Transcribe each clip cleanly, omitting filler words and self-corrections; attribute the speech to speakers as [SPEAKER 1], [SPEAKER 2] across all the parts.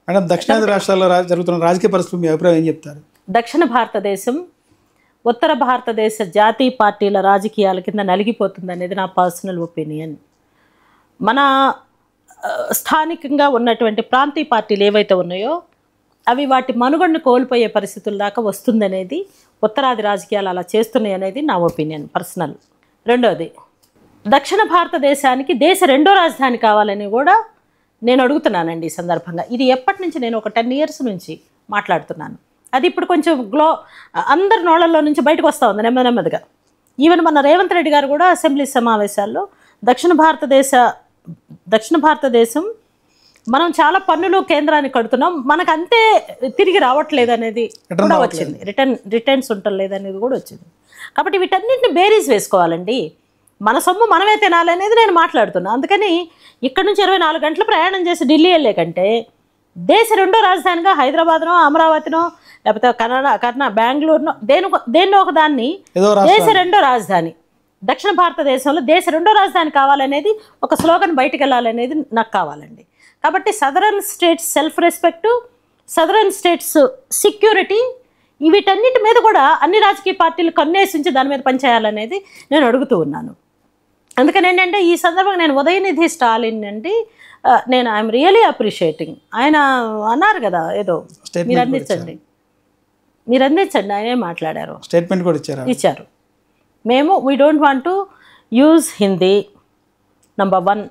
[SPEAKER 1] Madam దక్షిణాది రాష్ట్రాల్లో జరుగుతున్న రాజకీయ పరిస్థితులు మీ అభిప్రాయం ఏం చెప్తారు?
[SPEAKER 2] దక్షిణ భారతదేశం ఉత్తర భారతదేశ జాతీయ పార్టీల రాజకీయాల కింద నలిగిపోతుంది అనేది నా పర్సనల్ ఒపీనియన్. మన స్థానికంగా ఉన్నటువంటి ప్రాంతీయ పార్టీలు ఏవైతే ఉన్నాయో అవి వాటి మనుగడను కోల్పోయే పరిస్థితుల దాకా వస్తుందనేది, ఉత్తరాది రాజకీయాలు అలా చేస్తున్నాయి అనేది నా ఒపీనియన్ పర్సనల్. రెండోది, దక్షిణ భారతదేశానికి దేశ రెండో రాజధాని కావాలని కూడా నేను అడుగుతున్నానండి ఈ సందర్భంగా. ఇది ఎప్పటి నుంచి, నేను ఒక 10 years నుంచి మాట్లాడుతున్నాను. అది ఇప్పుడు కొంచెం అందరి నోళ్ళల్లో నుంచి బయటకు వస్తూ ఉంది నెమ్మదిగా. ఈవెన్ మన రేవంత్ రెడ్డి గారు కూడా అసెంబ్లీ సమావేశాల్లో దక్షిణ భారతదేశం మనం చాలా పన్నులు కేంద్రానికి కడుతున్నాం, మనకు అంతే తిరిగి రావట్లేదు అనేది కూడా వచ్చింది, రిటర్న్స్ ఉండలేదు అనేది కూడా వచ్చింది. కాబట్టి వీటన్నింటిని బేరీజ్ వేసుకోవాలండి. మన సొమ్ము మనమే తినాలనేది నేను మాట్లాడుతున్నాను. అందుకని ఇక్కడ నుంచి 24 గంటలు ప్రయాణం చేసి ఢిల్లీ వెళ్ళే కంటే దేశ రెండో రాజధానిగా హైదరాబాద్నో అమరావతినో లేకపోతే బెంగళూరునో దేన్నో ఒక దాన్ని దేశ రెండో రాజధాని, దక్షిణ భారతదేశంలో దేశ రెండో రాజధాని కావాలనేది ఒక స్లోగన్ బయటకు వెళ్ళాలనేది నాకు కావాలండి. కాబట్టి southern states self respect, southern states security, వీటన్నిటి మీద కూడా అన్ని రాజకీయ పార్టీలు కన్నేసించి దాని మీద పనిచేయాలనేది నేను అడుగుతూ ఉన్నాను. అందుకని ఏంటంటే ఈ సందర్భంగా నేను ఉదయనిధి స్టాలిన్ అండి, నేను ఐఎమ్ రియలీ అప్రిషియేటింగ్. ఆయన అన్నారు కదా ఏదో, మీరు అందించండి ఆయనే మాట్లాడారు,
[SPEAKER 1] స్టేట్మెంట్ కూడా
[SPEAKER 2] ఇచ్చారు. మేము we don't want to use Hindi. Number 1,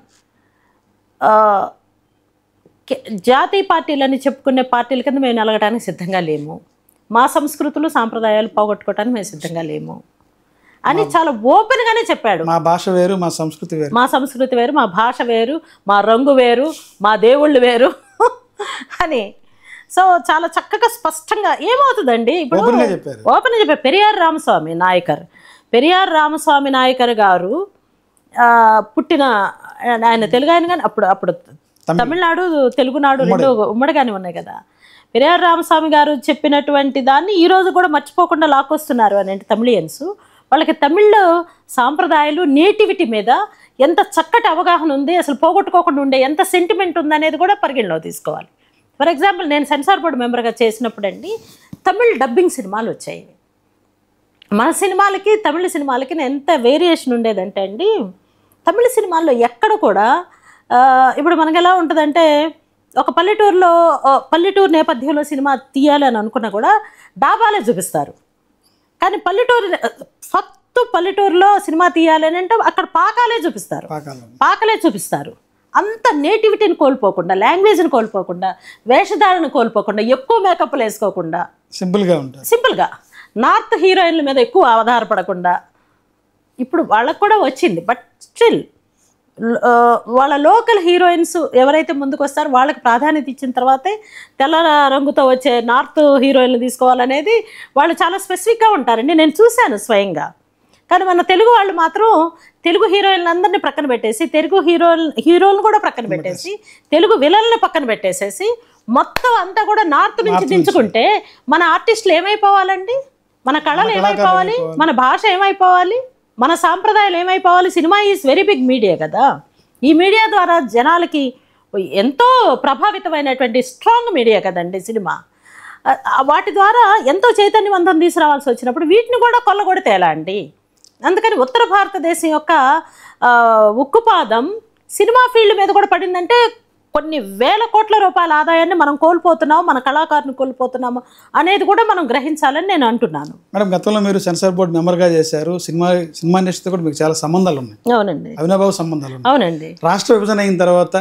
[SPEAKER 2] జాతీయ పార్టీలని చెప్పుకునే పార్టీల కింద మేము నిలగడానికి సిద్ధంగా లేము, మా సంస్కృతులు సాంప్రదాయాలు పోగొట్టుకోవడానికి మేము సిద్ధంగా లేము అని చాలా ఓపెన్గానే చెప్పాడు.
[SPEAKER 1] మా భాష వేరు, మా సంస్కృతి వేరు,
[SPEAKER 2] మా భాష వేరు, మా రంగు వేరు, మా దేవుళ్ళు వేరు అని. సో చాలా చక్కగా స్పష్టంగా ఏమవుతుందండి ఇప్పుడు ఓపెన్గా చెప్పారు. పెరియార్ రామస్వామి నాయకర్ గారు పుట్టిన, ఆయన తెలుగు ఆయన కానీ అప్పుడు తమిళనాడు తెలుగునాడు రెండు ఉమ్మడిగానే ఉన్నాయి కదా. పెరియార్ రామస్వామి గారు చెప్పినటువంటి దాన్ని ఈరోజు కూడా మర్చిపోకుండా లాక్కొస్తున్నారు అని అంటే తమిళియన్స్. వాళ్ళకి తమిళ్ సాంప్రదాయాలు నేటివిటీ మీద ఎంత చక్కటి అవగాహన ఉంది, అసలు పోగొట్టుకోకుండా ఉండే ఎంత సెంటిమెంట్ ఉందనేది కూడా పరిగణలో తీసుకోవాలి. ఫర్ ఎగ్జాంపుల్, నేను సెన్సార్ బోర్డు మెంబర్గా చేసినప్పుడు అండి తమిళ్ డబ్బింగ్ సినిమాలు వచ్చాయి. మన సినిమాలకి తమిళ సినిమాలకి ఎంత వేరియేషన్ ఉండేదంటే అండి, తమిళ సినిమాల్లో ఎక్కడ కూడా ఇప్పుడు మనకి ఎలా ఉంటుందంటే, ఒక పల్లెటూరు నేపథ్యంలో సినిమా తీయాలి అని అనుకున్నా కూడా డాబాలే చూపిస్తారు. కానీ పల్లెటూరులో సినిమా తీయాలి అని అంటే అక్కడ పాకాలే చూపిస్తారు. అంత నేటివిటీని కోల్పోకుండా, లాంగ్వేజ్ని కోల్పోకుండా, వేషధారణ కోల్పోకుండా, ఎక్కువ మేకప్లు వేసుకోకుండా, సింపుల్గా నార్త్ హీరోయిన్ల మీద ఎక్కువ ఆధారపడకుండా, ఇప్పుడు వాళ్ళకు కూడా వచ్చింది. బట్ స్టిల్ వాళ్ళ లోకల్ హీరోయిన్స్ ఎవరైతే ముందుకు వస్తారో వాళ్ళకి ప్రాధాన్యత ఇచ్చిన తర్వాతే తెల్ల రంగుతో వచ్చే నార్త్ హీరోయిన్లు తీసుకోవాలనేది వాళ్ళు చాలా స్పెసిఫిక్గా ఉంటారండి. నేను చూశాను స్వయంగా. కానీ మన తెలుగు వాళ్ళు మాత్రం తెలుగు హీరోయిన్లందరినీ ప్రక్కన పెట్టేసి, తెలుగు హీరోలను కూడా ప్రక్కన పెట్టేసి, తెలుగు విలన్లను పక్కన పెట్టేసేసి మొత్తం అంతా కూడా నార్త్ నుంచి దించుకుంటే మన ఆర్టిస్టులు ఏమైపోవాలండి? మన కళలు ఏమైపోవాలి? మన భాష ఏమైపోవాలి? మన సాంప్రదాయాలు ఏమైపోవాలి? Cinema is very big media కదా. ఈ మీడియా ద్వారా జనాలకి ఎంతో ప్రభావితమైనటువంటి స్ట్రాంగ్ మీడియా కదండి సినిమా. వాటి ద్వారా ఎంతో చైతన్యవంతం తీసుకురావాల్సి వచ్చినప్పుడు వీటిని కూడా కొల్లగొడితే ఎలా అండి? అందుకని ఉత్తర భారతదేశం యొక్క ఉక్కుపాదం సినిమా ఫీల్డ్ మీద కూడా పడిందంటే కొన్ని వేల కోట్ల రూపాయల ఆదాయాన్ని మనం కోల్పోతున్నాము, మన కళాకారుని కోల్పోతున్నాము అనేది కూడా మనం గ్రహించాలని నేను అంటున్నాను.
[SPEAKER 1] మేడం, గతంలో మీరు సెన్సార్ బోర్డు మెంబర్గా చేశారు. సినిమా ఇండస్ట్రీతో కూడా మీకు చాలా సంబంధాలు ఉన్నాయి.
[SPEAKER 2] అవునండి,
[SPEAKER 1] అవినాభావ సంబంధాలు ఉన్నాయి.
[SPEAKER 2] అవునండి.
[SPEAKER 1] రాష్ట్ర విభజన అయిన తర్వాత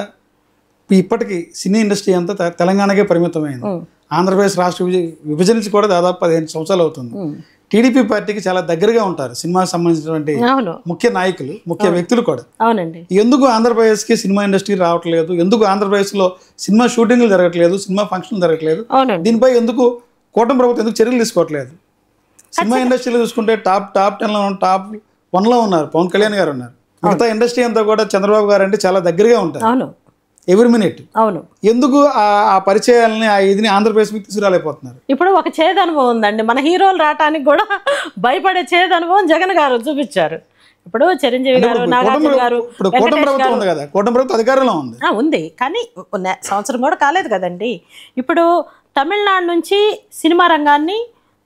[SPEAKER 1] ఇప్పటికీ సినీ ఇండస్ట్రీ అంతా తెలంగాణకే పరిమితమైంది. ఆంధ్రప్రదేశ్ రాష్ట్ర విభజించి కూడా దాదాపు 15 సంవత్సరాలు అవుతుంది. టీడీపీ పార్టీకి చాలా దగ్గరగా ఉంటారు సినిమాకి సంబంధించినటువంటి ముఖ్య నాయకులు, ముఖ్య వ్యక్తులు కూడా.
[SPEAKER 2] అవునండి.
[SPEAKER 1] ఎందుకు ఆంధ్రప్రదేశ్కి సినిమా ఇండస్ట్రీ రావట్లేదు? ఎందుకు ఆంధ్రప్రదేశ్లో సినిమా షూటింగ్లు జరగట్లేదు, సినిమా ఫంక్షన్లు జరగట్లేదు? దీనిపై ఎందుకు కూటమి ప్రభుత్వం ఎందుకు చర్యలు తీసుకోవట్లేదు? సినిమా ఇండస్ట్రీలో చూసుకుంటే టాప్ 10లో టాప్ 1లో ఉన్నారు, పవన్ కళ్యాణ్ గారు ఉన్నారు. మిగతా ఇండస్ట్రీ అంతా కూడా చంద్రబాబు గారు అంటే చాలా దగ్గరగా ఉంటారు ఎవ్రీ మినిట్.
[SPEAKER 2] అవును.
[SPEAKER 1] ఎందుకు ఆ పరిచయాలని ఆ ఇదిని ఆంధ్రప్రదేశ్ మీకు తీసుకురాలేకపోతున్నారు?
[SPEAKER 2] ఇప్పుడు ఒక చేదు అనుభవం ఉందండి. మన హీరోలు రావటానికి కూడా భయపడే చేదు అనుభవం జగన్ గారు చూపించారు. ఇప్పుడు చిరంజీవి గారు, నాగార్జున గారు, ఉంది. కానీ సంవత్సరం కూడా కాలేదు కదండి. ఇప్పుడు తమిళనాడు నుంచి సినిమా రంగాన్ని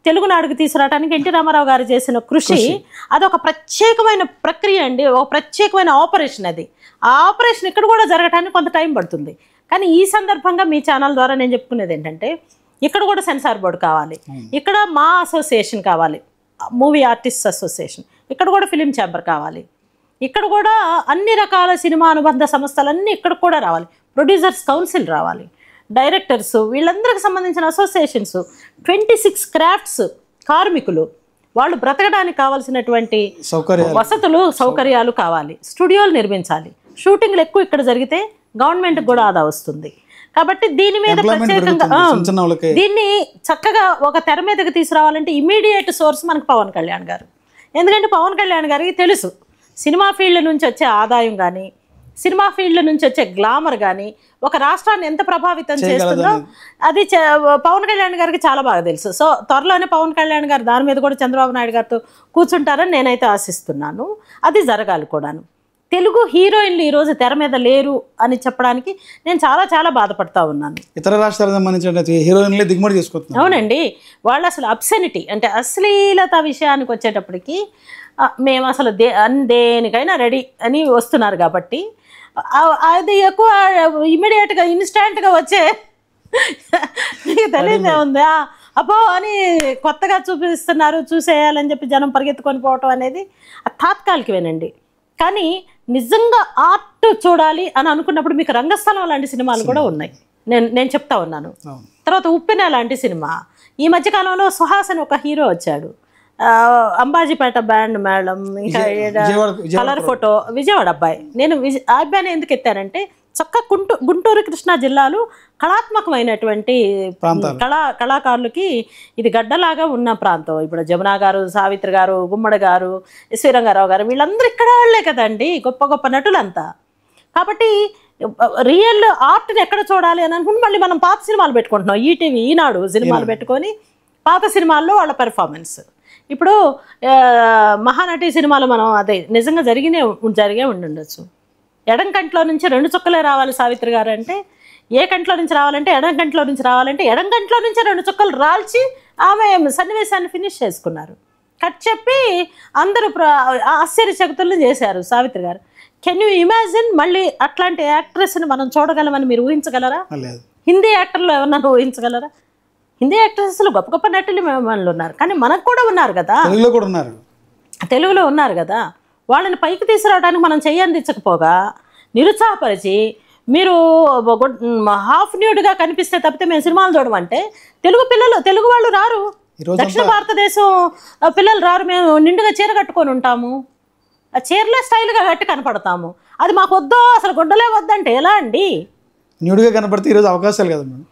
[SPEAKER 2] తెలుగునాడుకు తీసుకురావడానికి ఎన్టీ రామారావు గారు చేసిన కృషి అదొక ప్రత్యేకమైన ప్రక్రియ అండి, ఒక ప్రత్యేకమైన ఆపరేషన్. అది ఆ ఆపరేషన్ ఇక్కడ కూడా జరగడానికి కొంత టైం పడుతుంది. కానీ ఈ సందర్భంగా మీ ఛానల్ ద్వారా నేను చెప్పుకునేది ఏంటంటే, ఇక్కడ కూడా సెన్సార్ బోర్డు కావాలి, ఇక్కడ మా అసోసియేషన్ కావాలి, మూవీ ఆర్టిస్ట్ అసోసియేషన్, ఇక్కడ కూడా ఫిలిం ఛాంబర్ కావాలి, ఇక్కడ కూడా అన్ని రకాల సినిమా అనుబంధ సంస్థలన్నీ ఇక్కడ కూడా రావాలి, ప్రొడ్యూసర్స్ కౌన్సిల్ రావాలి, డైరెక్టర్స్, వీళ్ళందరికి సంబంధించిన అసోసియేషన్స్, 26 క్రాఫ్ట్స్ కార్మికులు, వాళ్ళు బ్రతకడానికి కావాల్సినటువంటి వసతులు సౌకర్యాలు కావాలి, స్టూడియోలు నిర్మించాలి, షూటింగ్లు ఎక్కువ ఇక్కడ జరిగితే గవర్నమెంట్కి కూడా ఆదా వస్తుంది. కాబట్టి దీని మీద ప్రత్యేకంగా దీన్ని చక్కగా ఒక తెర మీదకి తీసుకురావాలంటే ఇమీడియట్ సోర్స్ మనకు పవన్ కళ్యాణ్ గారు. ఎందుకంటే పవన్ కళ్యాణ్ గారికి తెలుసు సినిమా ఫీల్డ్ నుంచి వచ్చే ఆదాయం కానీ, సినిమా ఫీల్డ్ నుంచి వచ్చే గ్లామర్ కానీ ఒక రాష్ట్రాన్ని ఎంత ప్రభావితం చేస్తుందో అది పవన్ కళ్యాణ్ గారికి చాలా బాగా తెలుసు. సో త్వరలోనే పవన్ కళ్యాణ్ గారు దాని మీద కూడా చంద్రబాబు నాయుడు గారితో కూర్చుంటారని నేనైతే ఆశిస్తున్నాను. అది జరగాలి కూడాను. తెలుగు హీరోయిన్లు ఈరోజు తెర మీద లేరు అని చెప్పడానికి నేను చాలా చాలా బాధపడతా ఉన్నాను.
[SPEAKER 1] ఇతర రాష్ట్రాలకు సంబంధించిన హీరోయిన్లే దిగుమతి చేసుకుంటున్నారు.
[SPEAKER 2] అవునండి, వాళ్ళు అసలు అబ్సెనిటీ అంటే అశ్లీలత విషయానికి వచ్చేటప్పటికి మేము అసలు దేనికైనా రెడీ అని వస్తున్నారు. కాబట్టి అది ఎక్కువ ఇమీడియట్గా ఇన్స్టాంట్గా వచ్చే మీకు తెలియదే ఉందా అబ్బో అని కొత్తగా చూపిస్తున్నారు, చూసేయాలని చెప్పి జనం పరిగెత్తుకొని పోవటం అనేది తాత్కాలికమేనండి. కానీ నిజంగా ఆర్ట్ చూడాలి అని అనుకున్నప్పుడు మీకు రంగస్థలం లాంటి సినిమాలు కూడా ఉన్నాయి, నేను చెప్తా ఉన్నాను. తర్వాత ఉప్పెన లాంటి సినిమా, ఈ మధ్యకాలంలో సుహాసన్ ఒక హీరో వచ్చాడు, అంబాజీపేట బ్యాండ్ మేళం, ఇంకా కలర్ ఫోటో, విజయవాడ అబ్బాయి. నేను ఆ అబ్బాయిని ఎందుకు ఎత్తానంటే చక్క గుంటూరు కృష్ణా జిల్లాలు కళాత్మకమైనటువంటి కళాకారులకి ఇది గడ్డలాగా ఉన్న ప్రాంతం. ఇప్పుడు జమునా గారు, సావిత్రి గారు, గుమ్మడి గారు, శ్రీరంగారావు గారు, వీళ్ళందరూ ఇక్కడ వాళ్ళే కదండి, గొప్ప గొప్ప నటులంతా. కాబట్టి రియల్ ఆర్ట్ని ఎక్కడ చూడాలి అని అనుకుంటే మళ్ళీ మనం పాత సినిమాలు పెట్టుకుంటున్నాం, ఈటీవీ, ఈనాడు సినిమాలు పెట్టుకొని పాత సినిమాల్లో వాళ్ళ పెర్ఫార్మెన్స్. ఇప్పుడు మహానటి సినిమాలు మనం అదే నిజంగా జరిగే ఉండుండొచ్చు. ఎడం కంట్లో నుంచి 2 చుక్కలే రావాలి సావిత్రి గారు అంటే, ఏ కంట్లో నుంచి రావాలంటే ఎడం కంట్లో నుంచి రావాలంటే ఎడం కంట్లో నుంచి 2 చుక్కలు రాల్చి ఆమె సన్నివేశాన్ని ఫినిష్ చేసుకున్నారు. కట్ చెప్పి అందరూ ఆశ్చర్యచకితులను చేశారు సావిత్రి గారు. కెన్ యూ ఇమాజిన్ మళ్ళీ అట్లాంటి యాక్ట్రెస్ని మనం చూడగలమని మీరు ఊహించగలరా? హిందీ యాక్టర్లు ఎవరన్నా ఊహించగలరా? హిందీ యాక్ట్రెస్లు గొప్ప గొప్ప నటులు మనలో ఉన్నారు, కానీ మనకు కూడా ఉన్నారు కదా, తెలుగులో ఉన్నారు కదా. వాళ్ళని పైకి తీసుకురావడానికి మనం చెయ్యందించకపోగా నిరుత్సాహపరిచి మీరు హాఫ్ న్యూడ్గా కనిపిస్తే తప్పితే మేము సినిమాలు చూడమంటే తెలుగు వాళ్ళు రారు, దక్షిణ భారతదేశం పిల్లలు రారు. మేము నిండుగా చీర కట్టుకొని ఉంటాము, ఆ చీరలే స్టైల్గా కట్టి కనపడతాము. అది మాకు వద్దో, అసలు గుడ్డలే వద్దంటే ఎలా అండి?
[SPEAKER 1] న్యూడ్గా కనపడితే ఈరోజు అవకాశాలు కదా మేడం.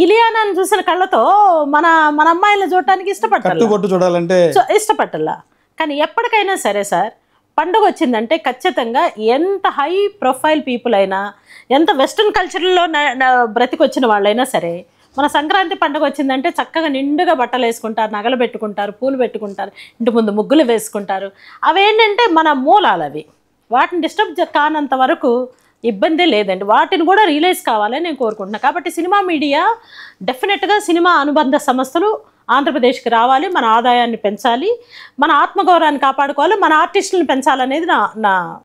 [SPEAKER 2] ఇలియానాని చూసిన కళ్ళతో మన అమ్మాయిలను చూడటానికి ఇష్టపట్టాలా. కానీ ఎప్పటికైనా సరే సార్, పండుగ వచ్చిందంటే ఖచ్చితంగా ఎంత హై ప్రొఫైల్ పీపుల్ అయినా, ఎంత వెస్ట్రన్ కల్చర్లో బ్రతికొచ్చిన వాళ్ళైనా సరే, మన సంక్రాంతి పండుగ వచ్చిందంటే చక్కగా నిండుగా బట్టలు వేసుకుంటారు, నగలు పెట్టుకుంటారు, పూలు పెట్టుకుంటారు, ఇంటి ముందు ముగ్గులు వేసుకుంటారు. అవేంటంటే మన మూలాలు అవి. వాటిని డిస్టర్బ్ కానంత వరకు ఇబ్బందే లేదండి. వాటిని కూడా రియలైజ్ కావాలని నేను కోరుకుంటున్నాను. కాబట్టి సినిమా మీడియా డెఫినెట్గా సినిమా అనుబంధ సంస్థలు ఆంధ్రప్రదేశ్కి రావాలి, మన ఆదాయాన్ని పెంచాలి, మన ఆత్మగౌరవాన్ని కాపాడుకోవాలి, మన ఆర్టిస్టులను పెంచాలనేది నా